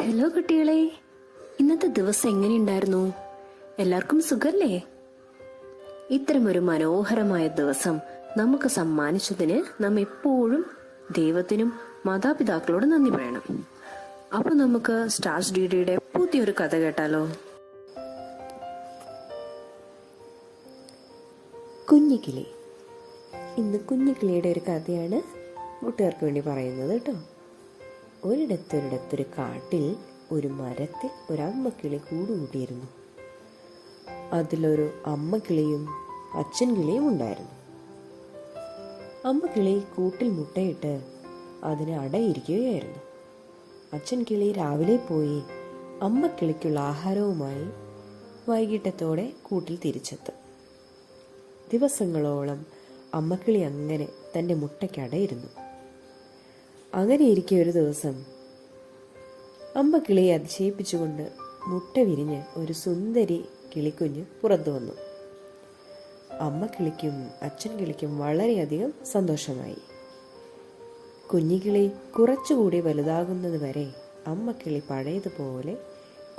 Hello കുട്ടികളെ, ഇന്നത്തെ ദിവസം എങ്ങനെയുണ്ടായിരുന്നു? എല്ലാവർക്കും സുഖല്ലേ? ഇത്തരമൊരു മനോഹരമായ ദിവസം നമുക്ക് സമ്മാനിച്ചതിന് നാം എപ്പോഴും ദൈവത്തിനും മാതാപിതാക്കളോട് നന്ദി പറയണം. അപ്പൊ നമുക്ക് സ്റ്റാർസ് ഡിഡിയുടെ പുതിയൊരു കഥ കേട്ടാലോ? കുഞ്ഞിക്കിളി. ഇന്ന് കുഞ്ഞിക്കിളിയുടെ ഒരു കഥയാണ് കൂട്ടുകാർക്ക് വേണ്ടി പറയുന്നത് കേട്ടോ. ഒരിടത്തൊരിടത്തൊരു കാട്ടിൽ ഒരു മരത്തിൽ ഒരു അമ്മക്കിളി കൂടുകൂട്ടിയിരുന്നു. അതിലൊരു അമ്മക്കിളിയും അച്ഛൻ കിളിയും ഉണ്ടായിരുന്നു. അമ്മക്കിളി കൂട്ടിൽ മുട്ടയിട്ട് അതിന് അടയിരിക്കുകയായിരുന്നു. അച്ഛൻ കിളി രാവിലെ പോയി അമ്മക്കിളിക്കുള്ള ആഹാരവുമായി വൈകിട്ടത്തോടെ കൂട്ടിൽ തിരിച്ചെത്തും. ദിവസങ്ങളോളം അമ്മക്കിളി അങ്ങനെ തന്റെ മുട്ടയ്ക്ക് അടയിരുന്നു. അങ്ങനെ ഇരിക്കെ ഒരു ദിവസം അമ്മക്കിളിയെ അതിശയിപ്പിച്ചുകൊണ്ട് മുട്ട വിരിഞ്ഞ് ഒരു സുന്ദരി കിളിക്കുഞ്ഞ് പുറത്തു വന്നു. അമ്മക്കിളിക്കും അച്ഛൻ കിളിക്കും വളരെയധികം സന്തോഷമായി. കുഞ്ഞിക്കിളി കുറച്ചുകൂടി വലുതാകുന്നത് വരെ അമ്മക്കിളി പഴയതുപോലെ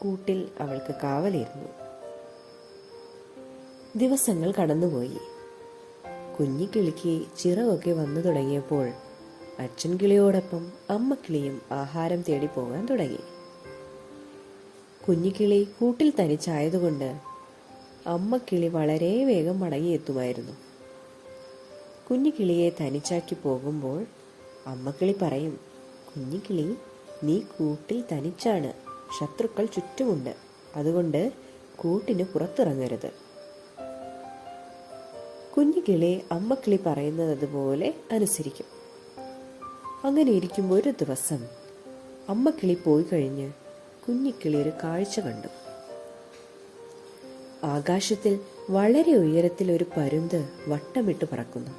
കൂട്ടിൽ അവൾക്ക് കാവലിരുന്നു. ദിവസങ്ങൾ കടന്നുപോയി. കുഞ്ഞിക്കിളിക്ക് ചിറകൊക്കെ വന്നു തുടങ്ങിയപ്പോൾ അച്ഛൻ കിളിയോടൊപ്പം അമ്മക്കിളിയും ആഹാരം തേടി പോകാൻ തുടങ്ങി. കുഞ്ഞിക്കിളി കൂട്ടിൽ തനിച്ചായതുകൊണ്ട് അമ്മക്കിളി വളരെ വേഗം മടങ്ങിയെത്തുമായിരുന്നു. കുഞ്ഞിക്കിളിയെ തനിച്ചാക്കി പോകുമ്പോൾ അമ്മക്കിളി പറയും, കുഞ്ഞിക്കിളി, നീ കൂട്ടിൽ തനിച്ചാണ്, ശത്രുക്കൾ ചുറ്റുമുണ്ട്, അതുകൊണ്ട് കൂട്ടിന് പുറത്തിറങ്ങരുത്. കുഞ്ഞിക്കിളി അമ്മക്കിളി പറയുന്നത് അതുപോലെ അനുസരിക്കും. അങ്ങനെ ഇരിക്കുമ്പോൾ ഒരു ദിവസം അമ്മക്കിളി പോയി കഴിഞ്ഞ് കുഞ്ഞിക്കിളി ഒരു കാഴ്ച കണ്ടു. ആകാശത്തിൽ വളരെ ഉയരത്തിൽ ഒരു പരുന്ത് വട്ടമിട്ട് പറക്കുന്നു.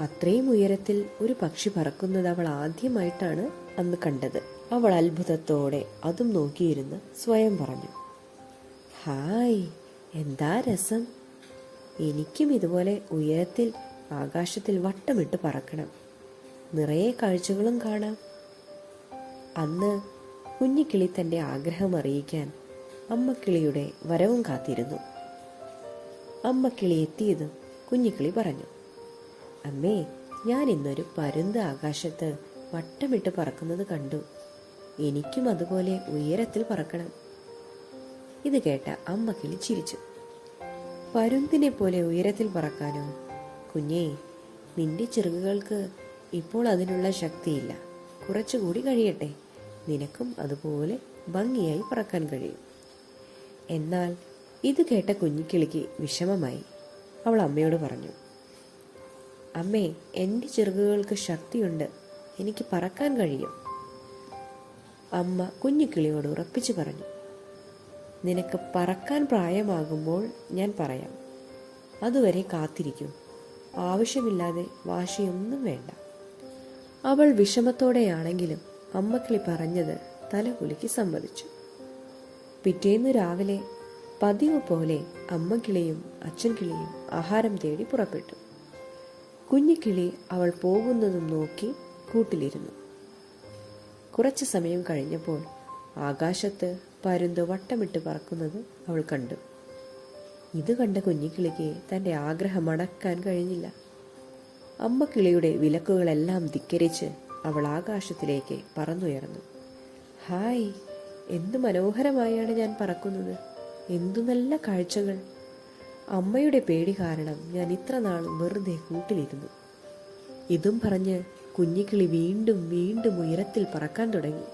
അത്രയും ഉയരത്തിൽ ഒരു പക്ഷി പറക്കുന്നത് അവൾ ആദ്യമായിട്ടാണ് അന്ന് കണ്ടത്. അവൾ അത്ഭുതത്തോടെ അതും നോക്കിയിരുന്ന് സ്വയം പറഞ്ഞു, ഹായ്, എന്താ രസം! എനിക്കും ഇതുപോലെ ഉയരത്തിൽ ആകാശത്തിൽ വട്ടമിട്ട് പറക്കണം, നിറയെ കാഴ്ചകളും കാണാം. അന്ന് കുഞ്ഞിക്കിളി തന്റെ ആഗ്രഹം അറിയിക്കാൻ അമ്മക്കിളിയുടെ വരവും കാത്തിരുന്നു. അമ്മക്കിളി എത്തിയതും കുഞ്ഞിക്കിളി പറഞ്ഞു, അമ്മേ, ഞാൻ ഇന്നൊരു പരുന്ത് ആകാശത്ത് വട്ടമിട്ട് പറക്കുന്നത് കണ്ടു. എനിക്കും അതുപോലെ ഉയരത്തിൽ പറക്കണം. ഇത് കേട്ട അമ്മക്കിളി ചിരിച്ചു. പരുന്തിനെ പോലെ ഉയരത്തിൽ പറക്കാനോ? കുഞ്ഞേ, നിന്റെ ചിറകുകൾക്ക് ഇപ്പോൾ അതിനുള്ള ശക്തിയില്ല. കുറച്ചുകൂടി കഴിയട്ടെ, നിനക്കും അതുപോലെ ഭംഗിയായി പറക്കാൻ കഴിയും. എന്നാൽ ഇത് കേട്ട കുഞ്ഞിക്കിളിക്ക് വിഷമമായി. അവൾ അമ്മയോട് പറഞ്ഞു, അമ്മേ, എൻ്റെ ചിറകുകൾക്ക് ശക്തിയുണ്ട്, എനിക്ക് പറക്കാൻ കഴിയും. അമ്മ കുഞ്ഞിക്കിളിയോട് ഉറപ്പിച്ചു പറഞ്ഞു, നിനക്ക് പറക്കാൻ പ്രായമാകുമ്പോൾ ഞാൻ പറയാം, അതുവരെ കാത്തിരിക്കൂ. ആവശ്യമില്ലാതെ വാശിയൊന്നും വേണ്ട. അവൾ വിഷമത്തോടെയാണെങ്കിലും അമ്മക്കിളി പറഞ്ഞത് തലകുലുക്കി സമ്മതിച്ചു. പിറ്റേന്ന് രാവിലെ പതിവ് പോലെ അമ്മക്കിളിയും അച്ഛൻ കിളിയും ആഹാരം തേടി പുറപ്പെട്ടു. കുഞ്ഞിക്കിളി അവൾ പോകുന്നതും നോക്കി കൂട്ടിലിരുന്നു. കുറച്ചു സമയം കഴിഞ്ഞപ്പോൾ ആകാശത്ത് പരുന്ത് വട്ടമിട്ട് പറക്കുന്നത് അവൾ കണ്ടു. ഇത് കണ്ട കുഞ്ഞിക്കിളിക്ക് തന്റെ ആഗ്രഹം അടക്കാൻ കഴിഞ്ഞില്ല. അമ്മക്കിളിയുടെ വിലക്കുകളെല്ലാം ധിക്കരിച്ച് അവൾ ആകാശത്തിലേക്ക് പറന്നുയർന്നു. ഹായ്, എന്തു മനോഹരമായാണ് ഞാൻ പറക്കുന്നത്! എന്തു നല്ല കാഴ്ചകൾ! അമ്മയുടെ പേടി കാരണം ഞാൻ ഇത്ര നാളും വെറുതെ കൂട്ടിലിരുന്നു. ഇതും പറഞ്ഞ് കുഞ്ഞിക്കിളി വീണ്ടും വീണ്ടും ഉയരത്തിൽ പറക്കാൻ തുടങ്ങി.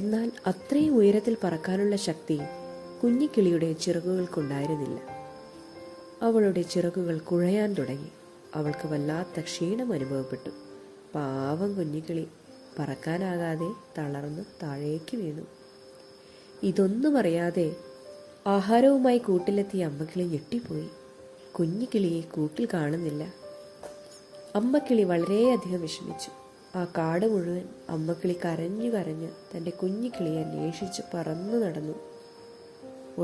എന്നാൽ അത്രയും ഉയരത്തിൽ പറക്കാനുള്ള ശക്തി കുഞ്ഞിക്കിളിയുടെ ചിറകുകൾക്കുണ്ടായിരുന്നില്ല. അവളുടെ ചിറകുകൾ കുഴയാൻ തുടങ്ങി. അവൾക്ക് വല്ലാത്ത ക്ഷീണം അനുഭവപ്പെട്ടു. പാവം കുഞ്ഞിക്കിളി പറക്കാനാകാതെ തളർന്ന് താഴേക്ക് വീണു. ഇതൊന്നും അറിയാതെ ആഹാരവുമായി കൂട്ടിലെത്തിയ അമ്മക്കിളി ഞെട്ടിപ്പോയി. കുഞ്ഞിക്കിളിയെ കൂട്ടിൽ കാണുന്നില്ല. അമ്മക്കിളി വളരെയധികം വിഷമിച്ചു. ആ കാട് മുഴുവൻ അമ്മക്കിളി കരഞ്ഞു കരഞ്ഞ് തന്റെ കുഞ്ഞിക്കിളിയെ അന്വേഷിച്ച് പറന്നു നടന്നു.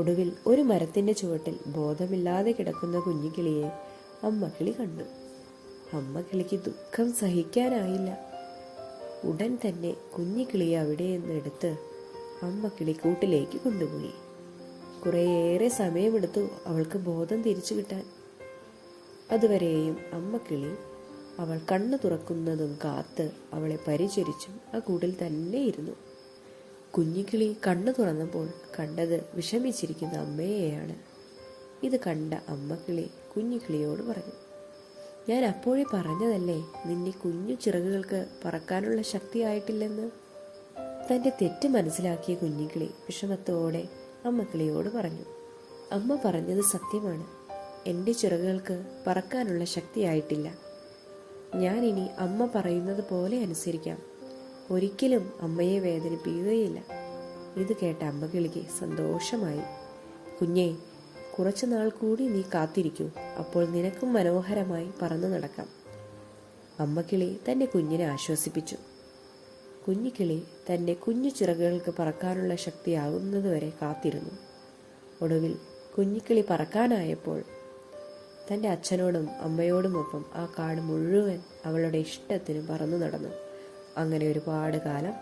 ഒടുവിൽ ഒരു മരത്തിന്റെ ചുവട്ടിൽ ബോധമില്ലാതെ കിടക്കുന്ന കുഞ്ഞിക്കിളിയെ അമ്മക്കിളി കണ്ടു. അമ്മക്കിളിക്ക് ദുഃഖം സഹിക്കാനായില്ല. ഉടൻ തന്നെ കുഞ്ഞിക്കിളിയെ അവിടെ നിന്ന് എടുത്ത് അമ്മ കിളി കൂട്ടിലേക്ക് കൊണ്ടുപോയി. കുറേയേറെ സമയമെടുത്തു അവൾക്ക് ബോധം തിരിച്ചു കിട്ടാൻ. അതുവരെയും അമ്മ കിളി അവൾ കണ്ണു തുറക്കുന്നതും കാത്ത് അവളെ പരിചരിച്ചും ആ കൂട്ടിൽ തന്നെ ഇരുന്നു. കുഞ്ഞിക്കിളി കണ്ണു തുറന്നപ്പോൾ കണ്ടത് വിഷമിച്ചിരിക്കുന്ന അമ്മയെയാണ്. ഇത് കണ്ട അമ്മ കിളി കുഞ്ഞിക്കിളിയോട് പറഞ്ഞു, ഞാൻ അപ്പോഴേ പറഞ്ഞതല്ലേ നിന്നെ കുഞ്ഞു ചിറകുകൾക്ക് പറക്കാനുള്ള ശക്തിയായിട്ടില്ലെന്ന്. തന്റെ തെറ്റ് മനസ്സിലാക്കിയ കുഞ്ഞിക്കിളി വിഷമത്തോടെ അമ്മക്കിളിയോട് പറഞ്ഞു, അമ്മ പറഞ്ഞത് സത്യമാണ്. എൻ്റെ ചിറകുകൾക്ക് പറക്കാനുള്ള ശക്തിയായിട്ടില്ല. ഞാനിനി അമ്മ പറയുന്നത് പോലെ അനുസരിക്കാം. ഒരിക്കലും അമ്മയെ വേദനിപ്പിക്കുകയില്ല. ഇത് കേട്ട അമ്മക്കിളിക്ക് സന്തോഷമായി. കുഞ്ഞേ, കുറച്ചു നാൾ കൂടി നീ കാത്തിരിക്കൂ. അപ്പോൾ നിനക്കും മനോഹരമായി പറന്നു നടക്കാം. അമ്മക്കിളി തന്റെ കുഞ്ഞിനെ ആശ്വസിപ്പിച്ചു. കുഞ്ഞിക്കിളി തന്റെ കുഞ്ഞു ചിറകുകൾക്ക് പറക്കാനുള്ള ശക്തിയാകുന്നതുവരെ കാത്തിരുന്നു. ഒടുവിൽ കുഞ്ഞിക്കിളി പറക്കാനായപ്പോൾ തന്റെ അച്ഛനോടും അമ്മയോടുമൊപ്പം ആ കാട് മുഴുവൻ അവളുടെ ഇഷ്ടത്തിന് പറന്നു നടന്നു. അങ്ങനെ ഒരുപാട് കാലം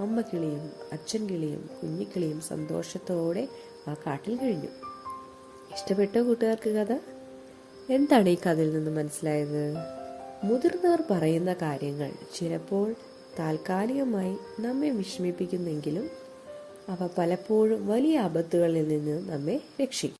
അമ്മക്കിളിയും അച്ഛൻ കിളിയും കുഞ്ഞിക്കിളിയും സന്തോഷത്തോടെ ആ കാട്ടിൽ കഴിഞ്ഞു. ഇഷ്ടപ്പെട്ടോ കൂട്ടുകാർക്ക് കഥ? എന്താണ് ഈ കഥയിൽ നിന്ന് മനസ്സിലായത്? മുതിർന്നവർ പറയുന്ന കാര്യങ്ങൾ ചിലപ്പോൾ താൽക്കാലികമായി നമ്മെ വിഷമിപ്പിക്കുന്നെങ്കിലും അവ പലപ്പോഴും വലിയ ആപത്തുകളിൽ നിന്ന് നമ്മെ രക്ഷിക്കും.